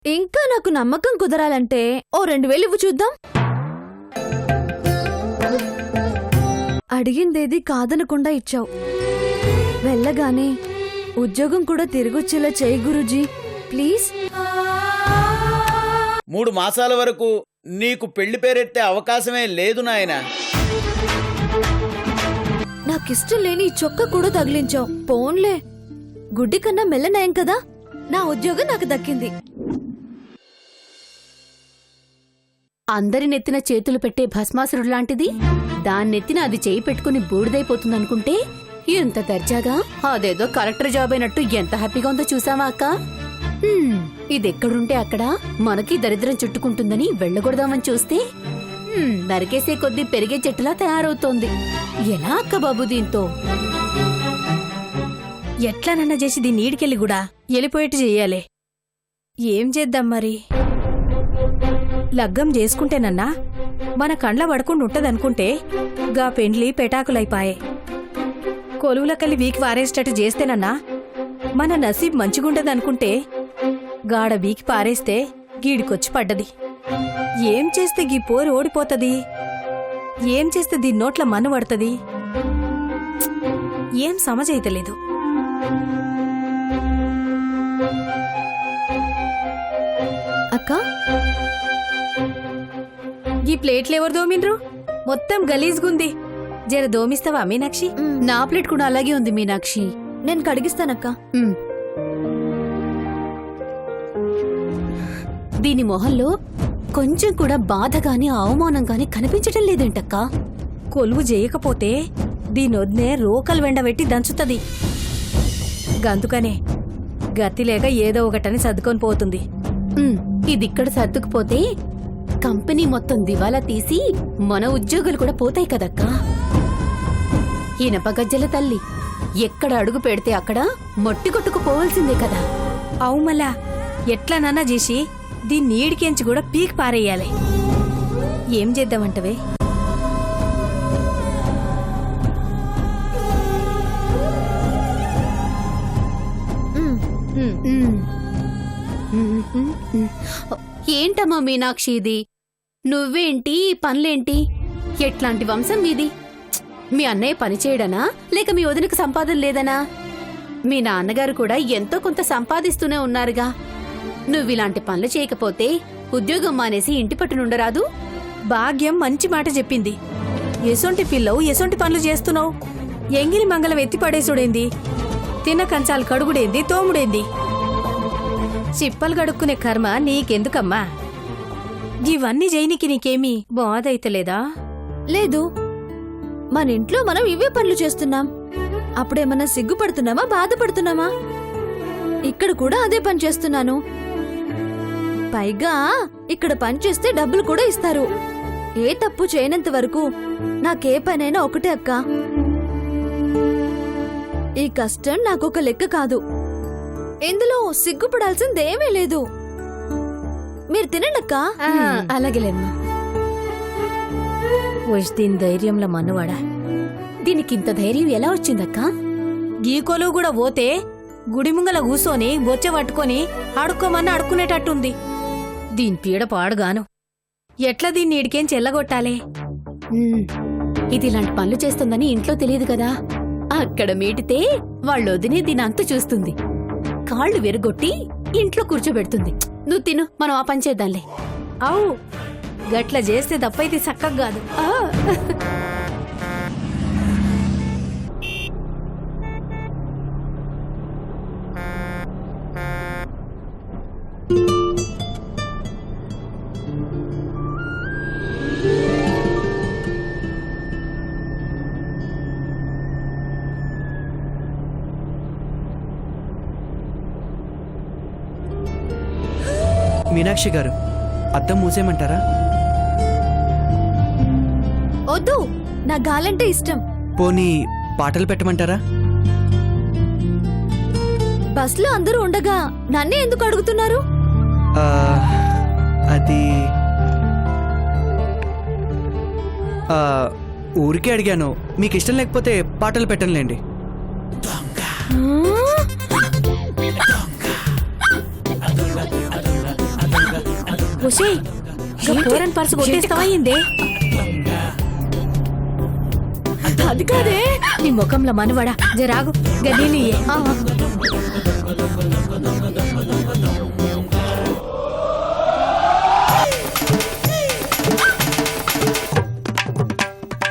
ఇంకా నాకు నమ్మకం కుదరాలంటే ఓ 2000 ఇవ్వు చూద్దాం. అడిగిందేది కాదనకుండా ఇచ్చావు. వెళ్ళగానే ఉద్యోగం కూడా తిరిగొచ్చేలా చేయి గురూజీ ప్లీజ్. 3 మాసాల వరకు నీకు పెళ్లి పేరెత్తే అవకాశమే లేదు నాయనా. నాకిష్టం లేని ఈ చొక్క కూడా తగిలించావు. పోన్లే, గుడ్డి కన్నా మెల్లనయం కదా. నా ఉద్యోగం నాకు దక్కింది. అందరి నెత్తిన చేతులు పెట్టే భస్మాసురుడు లాంటిది దాన్నెత్తిన అది చేయి పెట్టుకుని బూడిదైపోతుందనుకుంటే ఎంత దర్జాగా అదేదో కలెక్టర్ జాబ్ అయినట్టు ఎంత హ్యాపీగా ఉందో చూసావా అక్క? ఇదెక్కడుంటే అక్కడ మనకి దరిద్రం చుట్టుకుంటుందని వెళ్ళగొడదామని చూస్తే నరికేసే కొద్దీ పెరిగే చెట్టులా తయారవుతోంది. ఎలా అక్క బాబు దీంతో? ఎట్లానన్నా చేసి దీన్ని ఈడికెళ్ళి కూడా వెళ్ళిపోయేట్టు చెయ్యాలి. ఏం చేద్దాం మరి? లగ్గం చేసుకుంటేనన్నా మన కండ్ల పడకుండా ఉంటదనుకుంటే గా పెండ్లి పెటాకులైపాయే. కొలువులకెళ్ళి వీకి వారేసేటట్టు చేస్తేనన్నా మన నసీబ్ మంచిగుండదనుకుంటే గాడ వీకి పారేస్తే గీడికొచ్చి పడ్డది. ఏం చేస్తే గీ పోరు ఓడిపోతది? ఏం చేస్తే దీని నోట్ల మన్ను పడుతుంది? ఏం సమజైతలేదు. అక్క, ఈ ప్లేట్లెవరు దోమిన్రు? మొత్తం గలీజ్గుంది. జర దోమిస్తావా మీనాక్షి? నా ప్లేట్ కూడా అలాగే ఉంది మీనాక్షి. నేను కడిగిస్తానక్క. దీని మొహంలో కొంచెం కూడా బాధ గాని అవమానం గాని కనిపించటం లేదేంటక్కా? కొలువు చేయకపోతే దీనొద్నే రోకలు వెండబెట్టి దంచుతది. గందుకనే గతిలేక ఏదో ఒకటని సర్దుకొని పోతుంది. ఇదిక్కడ సర్దుకుపోతే కంపెనీ మొత్తం దివాలా తీసి మన ఉద్యోగులు కూడా పోతాయి కదక్కా. ఇనపగజ్జల తల్లి ఎక్కడ అడుగు పెడితే అక్కడ మట్టి కొట్టుకుపోవాల్సిందే కదా. అవుమలా ఎట్లనన్నా చేసి దీన్ని ఈడికెంచి కూడా పీక్ పారేయాలి. ఏం చేద్దామంటవే? ఏంటమ్మా మీనాక్షి ఇది? నువ్వేంటి పనులేంటి? ఎట్లాంటి వంశం మీది? మీ అన్నయ్య పని చేయడనా లేక మీ వదినకు సంపాదన లేదనా? మీ నాన్నగారు కూడా ఎంతో కొంత సంపాదిస్తూనే ఉన్నారుగా. నువ్విలాంటి పనులు చేయకపోతే ఉద్యోగం మానేసి ఇంటి పట్టునుండరాదు? భాగ్యం మంచి మాట చెప్పింది. ఎసొంటి పిల్లవు ఎసొంటి పనులు చేస్తున్నావు? ఎంగిలి మంగళం ఎత్తి పడేసుడేంది? తిన్న కంచాలు కడుగుడేంది? తోముడేంది? చిప్పలు గడుక్కునే కర్మ నీకెందుకమ్మా? ఇవన్నీ చేయనికి నీకేమీ బాధ అయితలేదా? లేదు, మన ఇంట్లో మనం ఇవే పనులు చేస్తున్నాం. అప్పుడేమన్నా సిగ్గుపడుతున్నామా బాధపడుతున్నామా? ఇక్కడ కూడా అదే పని చేస్తున్నాను. పైగా ఇక్కడ పని చేస్తే డబ్బులు కూడా ఇస్తారు. ఏ తప్పు చేయనంత వరకు నాకే పనైనా ఒకటే అక్క. ఈ కష్టం నాకొక లెక్క కాదు. ఇందులో సిగ్గుపడాల్సిందేమీ లేదు. మీరు తినండక్కా. అలాగేలేమ్మా. దీని ధైర్యంలో మన్నువాడా. దీనికింత ధైర్యం ఎలా వచ్చిందక్కా? ఈ కొలువు కూడా పోతే గుడి ముంగల కూసోని బొచ్చ పట్టుకొని అడుక్కోమన్నా అడుక్కునేటట్టుంది. దీని పీడ పాడుగాను. ఎట్లా దీన్ని ఇడికేం చెల్లగొట్టాలే? ఇది ఇలాంటి పనులు చేస్తుందని ఇంట్లో తెలియదు కదా. అక్కడ మీటితే వాళ్ళొదినే దీని అంతు చూస్తుంది. కాళ్ళు విరగొట్టి ఇంట్లో కూర్చోబెడుతుంది. నువ్వు తిను, మనం ఆ పని చేద్దాంలే. అవు గట్ల చేస్తే తప్పైతే చక్కగా కాదు. మీనాక్షి గారు, అద్దం మూసేయమంటారా? వద్దు, నా గాలంటే ఇష్టం. పోనీ పాటలు పెట్టమంటారా? బస్లో అందరూ ఉండగా నన్నే ఎందుకు అడుగుతున్నారు? అది ఊరికే అడిగాను. మీకు ఇష్టం లేకపోతే పాటలు పెట్టనులేండి. ఒసేయ్, పోరన్ పర్సు కొట్టేస్తావా ఏందే? అది కాదే నీ ముఖంలో మనవడా, జరాగు గడ్డీలు ఇయ్యే.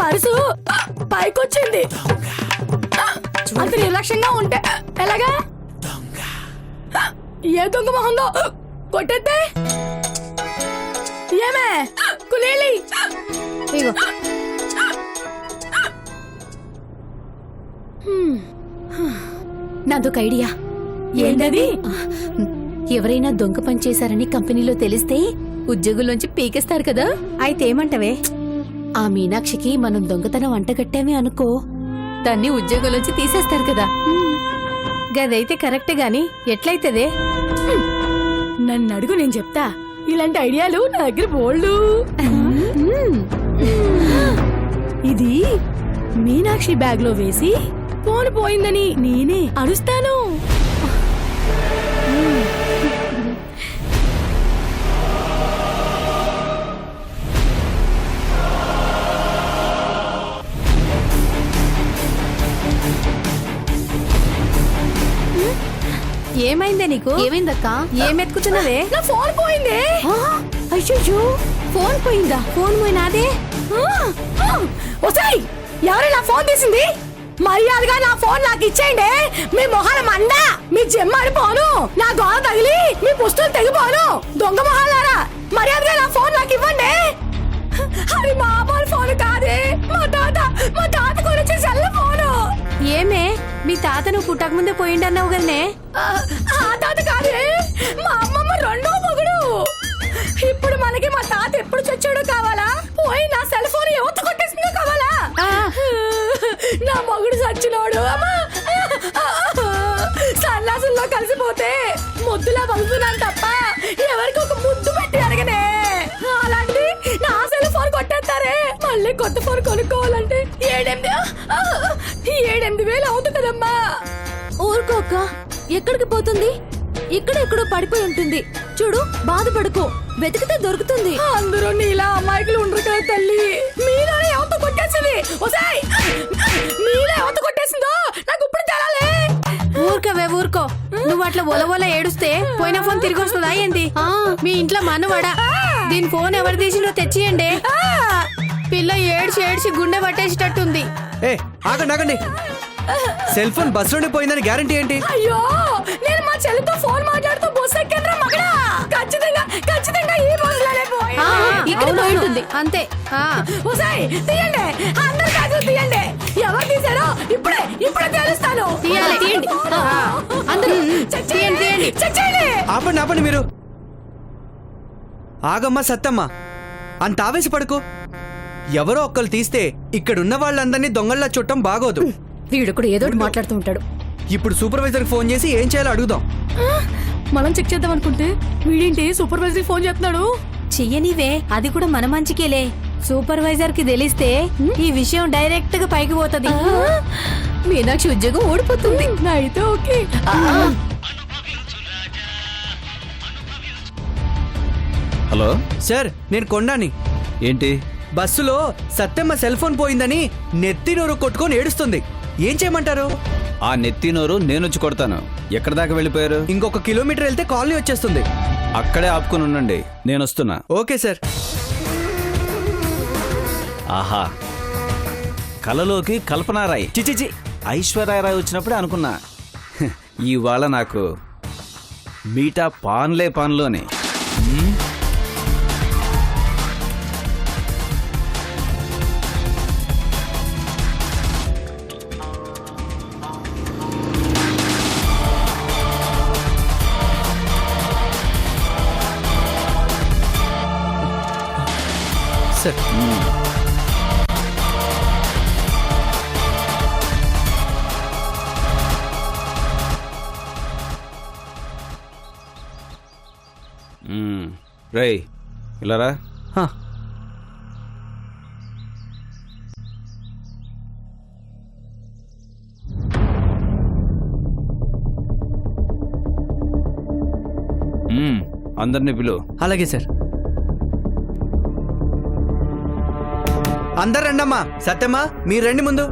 పర్సు పైకొచ్చింది. అంత నిర్లక్ష్యంగా ఉంటే ఎలాగా? ఏ దొంగ మొహందో కొట్టేస్తే ఏమే కులేలి. ఇగో నాదొక ఐడియా. ఏంటది? ఎవరైనా దొంగ పని చేశారని కంపెనీలో తెలిస్తే ఉద్యోగుల్లోంచి పీకేస్తారు కదా. అయితే ఏమంటవే? ఆ మీనాక్షికి మనం దొంగతనం అంటగట్టామే అనుకో, దాన్ని ఉద్యోగంలోంచి తీసేస్తారు కదా. గదైతే కరెక్ట్ గాని ఎట్లయితదే? నన్ను అడుగు, నేను చెప్తా. ఇలాంటి ఐడియాలు నా దగ్గర బోల్డు. ఇది మీనాక్షి బ్యాగ్ లో వేసి ఫోన్ పోయిందని నేనే అరుస్తాను. ఏమైందే నీకు? ఏమైందక్కా? ఏమెత్తుకుతున్నవే? నా ఫోన్ పోయిందే. అయ్యో, ఫోన్ పోయిందా? ఫోన్ పోయినాదే. ఒసేయ్, ఎవరైనా ఫోన్ తీసింది? మర్యాదగా నా ఫోన్ నాకు ఇచ్చేయండి. మీ మొహాల మండ, మీ జమ్మడి పోను, నా గోడ తగిలి మీ పుస్తలు తెగిపోను. దొంగ మొహాలారా, మర్యాదగా నా ఫోన్ నాకు ఇవ్వండి. అది మామూలు ఫోన్ కాదే, మా తాత గురించి సెల్ ఫోను. ఏమే, మీ తాత నువ్వు పుట్టక ముందే పోయిండన్నావు కదనే? ఆ తాత కాదే, మా అమ్మమ్మ రెండో మొగుడు. ఇప్పుడు మనకి మా తాత ఎప్పుడు చచ్చాడో కావాలా, పోయి నా సెల్ ఫోన్ ఎవరు కొట్టేసిందో కావాలా? నా మొగుడు చచ్చినోడు సన్నాసుల్లో కలిసిపోతే ముద్దులా వలుతున్నాను తప్ప ఎవరికి ఒక ముద్దు పెట్టి అడగనే. అలాంటి నా సెల్ ఫోన్ కొట్టేస్తారే. మళ్ళీ కొత్త ఫోన్ కొనుక్కోవాలంటే 7,000 అవుతుంది కదమ్మా. ఊరుకోక్క, ఎక్కడికి పోతుంది? ఇక్కడెక్కడో పడిపోయి ఉంటుంది. చూడు, బాధపడుకో, వెతికితే దొరుకుతుంది. అందరూ నీలా అమాయకులు ఉండరు కదా తల్లి. మీలోనే ఎవరితో కొట్టేసింది? ఒసేయ్, మీలో ఎవరితో కొట్టేసిందో నాకు ఇప్పుడు తెలాలే. ఊరుకోవే ఊరుకో. నువ్వు అట్లా ఒలవల ఏడుస్తే పోయిన ఫోన్ తిరిగి వస్తుందా ఏంది? మీ ఇంట్లో మనవడా, దీని ఫోన్ ఎవరు తీసిందో తెచ్చియండి. పిల్ల ఏడ్చి ఏడ్చి గుండె పట్టేసేటట్టుంది. ఏ ఆగండి ఆగండి, సెల్ ఫోన్ బస్ లోనే పోయిందని గ్యారంటీ ఏంటి? అయ్యో, నేను మా చెల్లితో ఫోన్ మాట్లాడుతూ బస్సు ఎక్కేంద్రా మగడా. ఖచ్చితంగా ఈ బస్సులోనే పోయి ఇక్కడ పోయి ఉంటుంది అంతే. ఒసేయ్, తీయండి, అందరు కాదు తీయండి. ఎవరు తీసారో ఇప్పుడే తెలుస్తాను. తీయండి. అందరూ తీయండి. ఆపండి ఆపండి మీరు. ఆగమ్మా సత్తమ్మ, అంత ఆవేశపడకు. ఎవరో ఒక్కరు తీస్తే ఇక్కడున్న వాళ్ళందరినీ దొంగల్లా చుట్టం బాగోదు. వీడు కూడా ఏదో మాట్లాడుతూ ఉంటాడు. ఇప్పుడు సూపర్వైజర్ ఫోన్ చేసి ఏం చేయాలో అడుగుదాం. మనం చెక్ చేద్దాం అనుకుంటే వీడేంటి సూపర్వైజర్ ఫోన్ చేస్తున్నాడు? చెయ్యనివే, అది కూడా మన మంచికేలే. సూపర్వైజర్ కి తెలిస్తే ఈ విషయం డైరెక్ట్ గా పైకి పోతుంది. మీనాక్షి ఉద్యోగం ఓడిపోతుంది. అయితే ఓకే. హలో సార్, నేను కొండాని. ఏంటి? బస్సులో సత్తమ్మ సెల్ ఫోన్ పోయిందని నెత్తి నోరు కొట్టుకొని ఏడుస్తుంది. ఏం చేయమంటారు? ఆ నెత్తినోరు నేనొచ్చి కొడతాను. ఎక్కడి దాకా వెళ్ళిపోయారు? ఇంకొక కిలోమీటర్ వెళ్తే కాలనీ వచ్చేస్తుంది. అక్కడే ఆపుకుని ఉండండి, నేను వస్తున్నా. Okay sir. ఆహా, కలలోకి కల్పనారాయ్, చిచిచి ఐశ్వర్యరాయ్ వచ్చినప్పుడే అనుకున్నా, ఇవాళ నాకు మీటా పాన్లే పాన్లోనే. సార్, రేయ్ ఇలారా. హా. అందరినీ పిలు. అలాగే సార్. అందరు రండమ్మా. సత్యమ్మా మీరు రండి ముందు.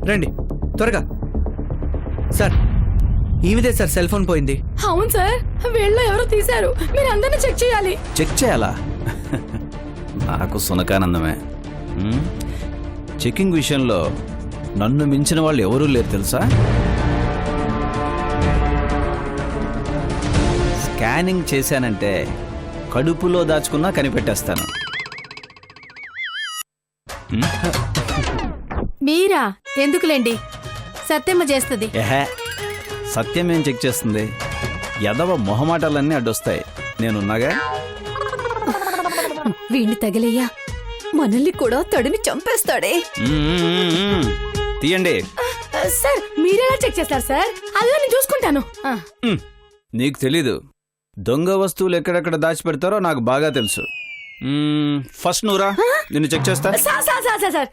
రండి త్వరగా. సార్ ఈవిదే సార్ సెల్ ఫోన్ పోయింది. అవును సార్, వీళ్ళు ఎవరో తీశారు. మీరు అందరినీ చెక్ చేయాలి. చెక్ చేయాలా? నాకు సునకానందమే. చెకింగ్ విషయంలో నన్ను మించిన వాళ్ళు ఎవరూ లేరు తెలుసా? స్కానింగ్ చేశానంటే కడుపులో దాచుకున్నా కనిపెట్టేస్తాను. మీరా? ఎందుకులేండి, సత్యమ్మ చేస్తుంది. ఏహే, సత్యం ఏం చెక్ చేస్తుంది? ఎదవ మొహమాటాలన్నీ అడ్డొస్తాయి. నేనున్నాగా. వీణ్ణి తగిలయ్యా, మనల్ని కూడా తడిని చంపేస్తాడే. తీయండి. సార్ మీరెలా చెక్ చేస్తారు సార్? అదే నేను చూసుకుంటాను. నీకు తెలీదు. దొంగ వస్తువులు ఎక్కడెక్కడ దాచిపెడతారో నాకు బాగా తెలుసు. ఫస్ట్ నువ్వురా, నిన్ను చెక్ చేస్తా. Sir sir sir sir sir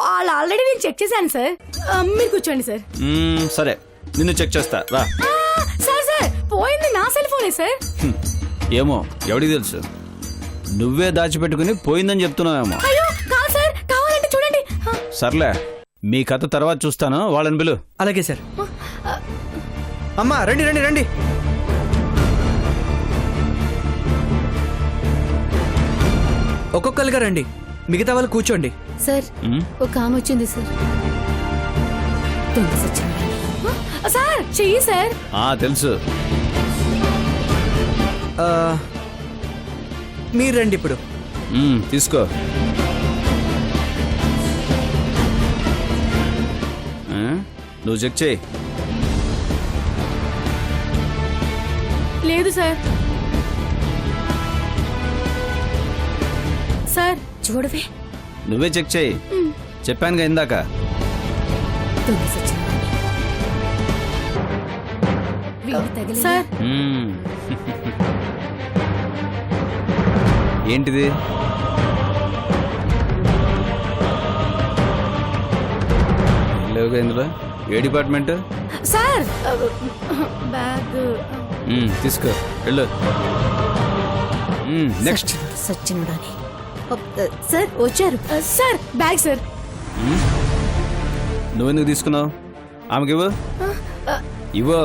వాళ్ళు ఆల్రెడీ నేను చెక్ చేశాను సార్. మీరు కూర్చోండి సార్. సరే, నిన్ను చెక్ చేస్తా రా. సార్ సార్ పోయింది నా సెల్ ఫోనే సార్. ఏమో, ఎవడికి తెలుసు? నువ్వే దాచిపెట్టుకుని పోయిందని చెప్తున్నావేమో. అయ్యో కాదు సార్, కావాలంటే చూడండి. సర్లే, మీ కథ తర్వాత చూస్తాను. వాళ్ళని పిలు. అలాగే సార్. అమ్మా రండి రండి రండి. ఒక్కొక్కరుగా రండి, మిగతా వాళ్ళు కూర్చోండి. సార్, ఒక ఆమె వచ్చింది సార్. దొంగ సచ్చినోడా. సార్ చెయ్యి సార్. తెలుసు. మీరు రండి ఇప్పుడు. తీసుకో. నువ్వు చెక్ చేయి. లేదు సార్. సార్ చూడవే, నువ్వే చెక్ చేయి. చెప్పానుగా ఇందాక. దొంగ సచ్చినోడా. వీణ్ణి తగిలయ్యా. సార్ ఏంటిది? లేవుగా ఇందులో. ఏ డిపార్ట్మెంట్? Sir bag. తీసుకో, వెళ్ళు. నెక్స్ట్. సచ్చినోడాని. సార్ వచ్చారు. Sir bag sir. నువ్వెందుకు తీసుకున్నావు? ఆమెకి ఇవ్వు. ఇవ్వు.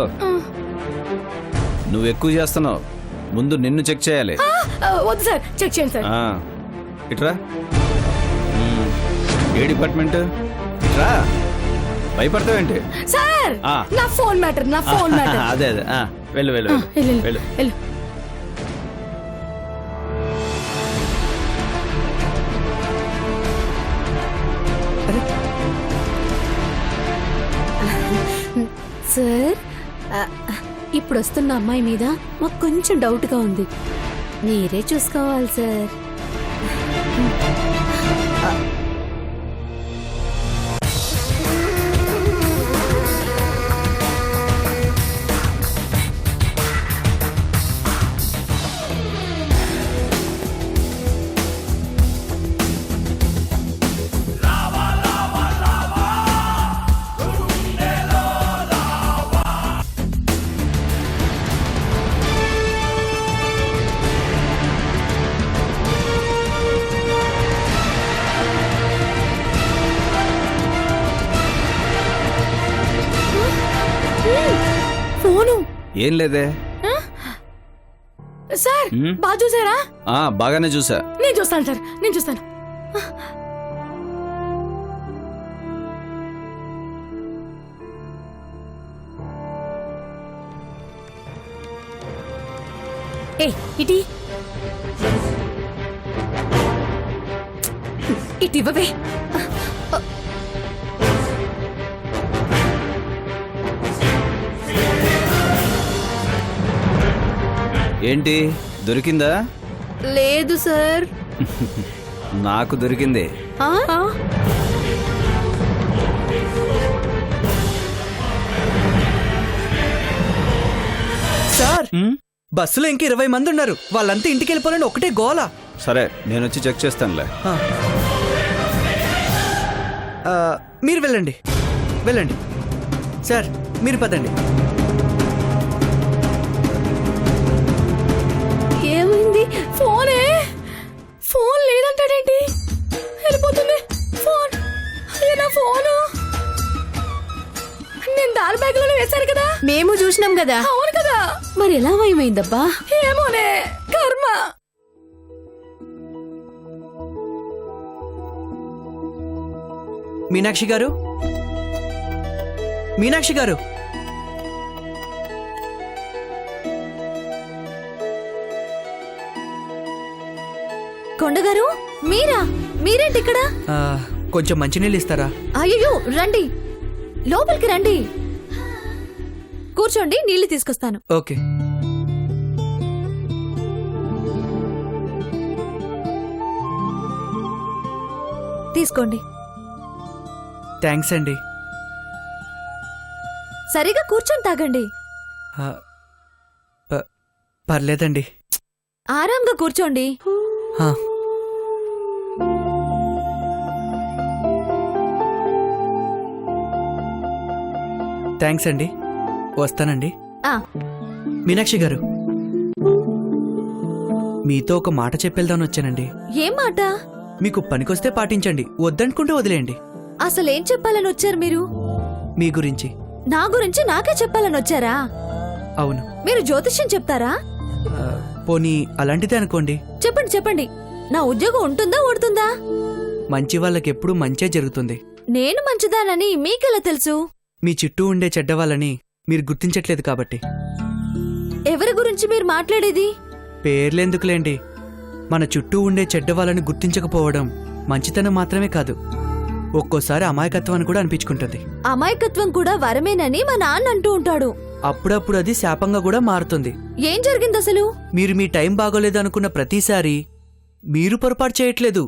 నువ్వు ఎక్కువ చేస్తున్నావు. ముందు నిన్ను చెక్ చేయాలి. వద్దు సార్, చెక్ చేయండి సార్. ఇట్రా. ఏ డిపార్ట్మెంట్? ఇట్రా. భయపడతావేంటి? సార్ నా ఫోన్ మ్యాటర్, నా ఫోన్ మ్యాటర్. అదే అదే. వెళ్ళు వెళ్ళు వెళ్ళు. వెళ్ళు. సార్, ఇప్పుడు వస్తున్న అమ్మాయి మీద మాకు కొంచెం డౌట్గా ఉంది. మీరే చూసుకోవాలి సార్. ఫోను. ఏం లేదే. సార్ బాగా చూసారా? బాగానే చూసా. నేను చూస్తాను సార్, నేను చూస్తాను. ఇటీ ఇటు ఇవ్వవే. ఏంటి, దొరికిందా? లేదు సార్. నాకు దొరికింది. సార్ బస్సులో ఇంక 20 మంది ఉన్నారు. వాళ్ళంతా ఇంటికి వెళ్ళిపోవాలని ఒకటే గోల. సరే, నేను వచ్చి చెక్ చేస్తానులే. మీరు వెళ్ళండి వెళ్ళండి. సార్ మీరు పదండి. ఏమైంది? ఫోన్ లేదంటాడేంటి? కదా అవును కదా. మరి ఎలా భయమైందబ్బా? ఏమోనే కర్మ. మీనాక్షి గారు, మీనాక్షి గారు, కొండగారు, మీరేంటి ఇక్కడ? ఆ, కొంచెం మంచినీళ్ళు ఇస్తారా? అయ్యో రండి, లోపలికి రండి. కూర్చోండి, నీళ్లు తీసుకొస్తాను. ఓకే. తీసుకోండి. థ్యాంక్స్ అండి. సరిగా కూర్చొని తాగండి. ఆ, పర్లేదండి. ఆరాంగా కూర్చోండి. ఆ, థ్యాంక్స్ అండి. వస్తానండి. ఆ మీనాక్షి గారు, మీతో ఒక మాట చెప్పేద్దామని వచ్చానండి. ఏం మాట? మీకు పనికొస్తే పాటించండి, వద్దనుకుంటే వదిలేయండి. అసలేం చెప్పాలని వచ్చారు మీరు? మీ గురించి. నా గురించి నాకే చెప్పాలని వచ్చారా? అవును. మీరు జ్యోతిష్యం చెప్తారా? ఆ, పోనీ అలాంటిదే అనుకోండి. చెప్పండి చెప్పండి. నా ఉద్యోగం ఉంటుందా ఊడుతుందా? మంచి వాళ్ళకెప్పుడు మంచే జరుగుతుంది. నేను మంచిదానని మీకెలా తెలుసు? మీ చుట్టూ ఉండే చెడ్డవాళ్ళని మీరు గుర్తించట్లేదు కాబట్టి. ఎవరి గురించి మీరు మాట్లాడేది? పేర్లెందుకులేండి. మన చుట్టూ ఉండే చెడ్డవాళ్ళని గుర్తించకపోవడం మంచితనం మాత్రమే కాదు, ఒక్కోసారి అమాయకత్వం అని కూడా అనిపించుకుంటుంది. అమాయకత్వం కూడా వరమేనని మా నాన్న అంటూ ఉంటాడు. అప్పుడప్పుడు అది శాపంగా కూడా మారుతుంది. ఏం జరిగింది అసలు? మీరు మీ టైం బాగోలేదు అనుకున్న ప్రతిసారి మీరు పొరపాటు చేయట్లేదు,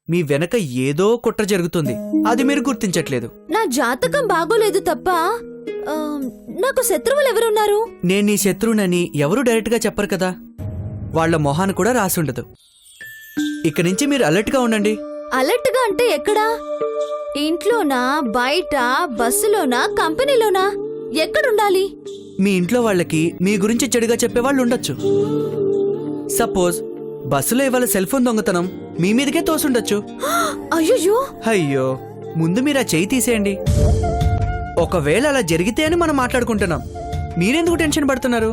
మీ వెనక ఏదో కుట్ర జరుగుతుంది, అది మీరు గుర్తించట్లేదు. నా జాతకం బాగోలేదు తప్ప ఆ, నాకు శత్రువులు ఎవరున్నారు? నేను నీ శత్రువునని ఎవరూ డైరెక్ట్గా చెప్పరు కదా, వాళ్ల మొహాన్ని కూడా రాసుండదు. ఇక నుంచి మీరు అలర్ట్గా ఉండండి. అలర్ట్ గా అంటే ఎక్కడా? ఇంట్లోనా, బయట, బస్సులోనా, కంపెనీలోనా? ఎక్కడుండాలి? మీ ఇంట్లో వాళ్ళకి మీ గురించి చెడుగా చెప్పేవాళ్ళు ఉండొచ్చు. సపోజ్ బస్సులో ఇవాళ సెల్ ఫోన్ దొంగతనం మీ మీదకే తోసుండొచ్చు. అయ్యో, అయ్యో, ముందు మీరు ఆ చేయి తీసేయండి. ఒకవేళ అలా జరిగితే అని మనం మాట్లాడుకుంటున్నాం, మీరెందుకు టెన్షన్ పడుతున్నారు?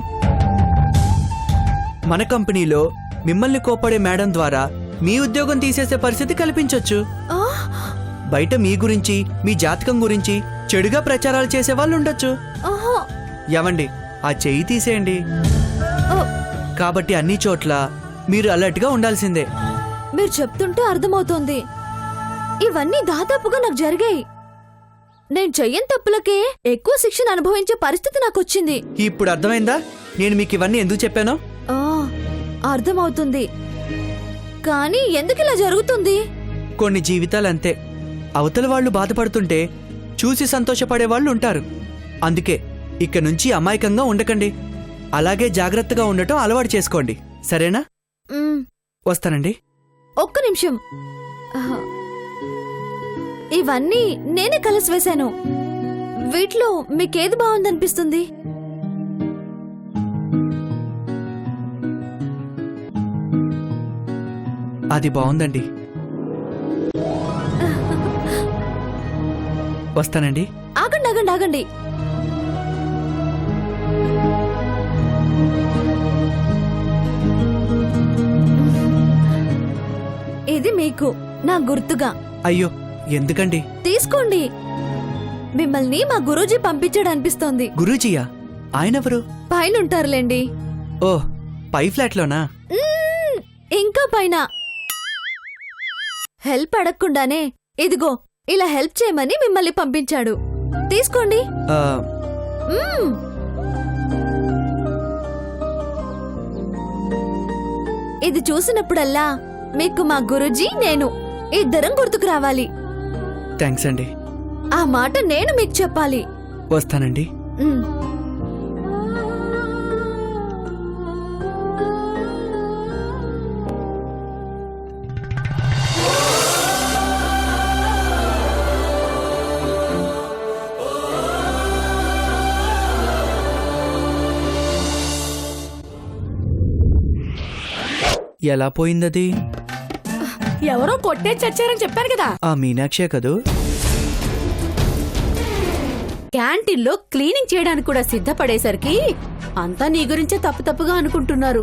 మన కంపెనీలో మిమ్మల్ని కోపడే మేడం ద్వారా మీ ఉద్యోగం తీసేసే పరిస్థితి కల్పించొచ్చు. బయట మీ గురించి, మీ జాతకం గురించి చెడుగా ప్రచారాలు చేసే వాళ్ళు ఉండొచ్చు. ఏమండి, ఆ చెయ్యి తీసేయండి. కాబట్టి అన్ని చోట్ల మీరు అలర్ట్గా ఉండాల్సిందే. మీరు చెప్తుంటే అర్థమవుతోంది. ఇవన్నీ దాదాపుగా నాకు జరిగాయి. నేను చెయ్యని తప్పులకే ఎక్కువ శిక్షణ అనుభవించే పరిస్థితి నాకొచ్చింది. ఇప్పుడు అర్థమైందా నేను మీకు ఇవన్నీ ఎందుకు చెప్పానో? ఆ, అర్థమవుతుంది. కానీ ఎందుకు ఇలా జరుగుతుంది? కొన్ని జీవితాలంతే. అవతల వాళ్ళు బాధపడుతుంటే చూసి సంతోషపడే వాళ్ళు ఉంటారు. అందుకే ఇక నుంచి అమాయకంగా ఉండకండి, అలాగే జాగ్రత్తగా ఉండటం అలవాటు చేసుకోండి. సరేనా? మ్, వస్తానండి. ఒక్క నిమిషం. ఆహా. ఇవన్నీ నేనే కలిసి వేశాను. వీటిలో మీకేది బాగుందనిపిస్తుంది? అది బాగుందండి. వస్తానండి. ఆగండి ఆగండి ఆగండి. ఇది మీకు నా గుర్తుగా. అయ్యో, ఎందుకండి? తీసుకోండి. మిమ్మల్ని మా గురూజీ పంపించాడు అనిపిస్తోంది. గురూజీయా? ఆయనెవరు? పైనుంటారులేండి. ఓ, పై ఫ్లాట్లోనా? ఇంకా పైన. హెల్ప్ అడగకుండానే ఇదిగో ఇలా హెల్ప్ చేయమని మిమ్మల్ని పంపించాడు. తీసుకోండి. ఆ, మ్మ్. ఇది చూసినప్పుడల్లా మీకు మా గురూజీ, నేను ఇద్దరం గుర్తుకు రావాలి. థ్యాంక్స్ అండి. ఆ మాట నేను మీకు చెప్పాలి. వస్తానండి. మ్మ్. ఎలా పోయిందది? ఎవరో కొట్టే చచ్చారని చెప్పాను కదా. ఆ మీనాక్షే కదూ? క్యాంటీన్లో క్లీనింగ్ చేయడానికి కూడా సిద్ధపడేసరికి అంతా నీ గురించే తప్పుగా అనుకుంటున్నారు.